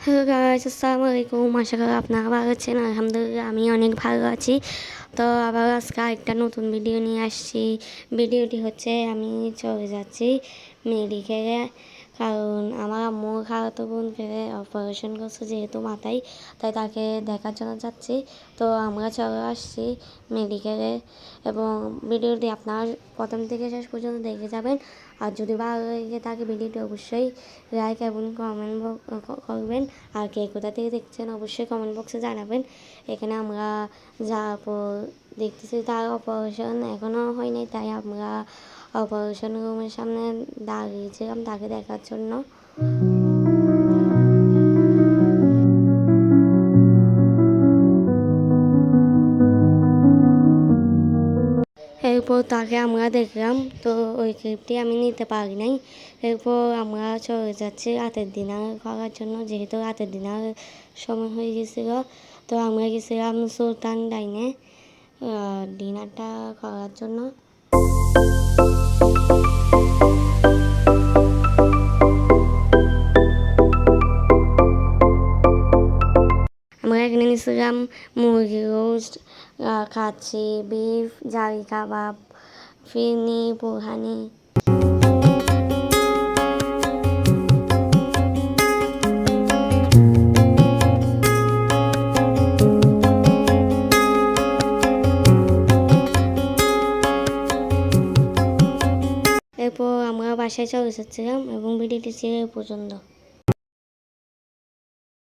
Hello guys, আসসালামু আলাইকুম। আশা করি আপনারা ভালো আছেন। আলহামদুলিল্লাহ আমি অনেক ভালো আছি। তো আবার আজকে একটা নতুন ভিডিও নিয়ে আসছি। ভিডিওটি হচ্ছে আমি চলে যাচ্ছি মেডিকেলে, কারণ আমার আম্মুর খালাতো বোনকে অপারেশন করছে যেহেতু মাথায়, তাই তাকে দেখার জন্য যাচ্ছি। তো আমরা চলে আসছি মেডিকেলে এবং ভিডিওটি আপনার প্রথম থেকে শেষ পর্যন্ত দেখে যাবেন। আর যদি ভালো লেগে থাকে ভিডিওটি অবশ্যই লাইক এবং কমেন্ট করবেন। আর কে কোথা থেকে দেখছেন অবশ্যই কমেন্ট বক্সে জানাবেন। এখানে আমরা যাওয়ার পর দেখতেছি তার অপারেশন এখনও হয়নি, তাই আমরা অপারেশন রুমের সামনে দাঁড়িয়েছিলাম তাকে দেখার জন্য। এরপর তাকে আমরা দেখলাম, তো ওই ক্লিপটি আমি নিতে পারি নাই। এরপর আমরা চলে যাচ্ছি রাতের ডিনার করার জন্য, যেহেতু রাতের ডিনার সময় হয়ে গেছিল। তো আমরা গেছিলাম সুলতান ডাইনে ডিনারটা করার জন্য। আমরা এখানে নিয়েছিলাম মুরগি রোস্ট, কাচ্চি, বিফ, জারি কাবাব, ফিরনি, বুরহানি। এরপর আমরা বাসায় চলে এসেছিলাম এবং ভিডিওটি ছিল এ পর্যন্ত।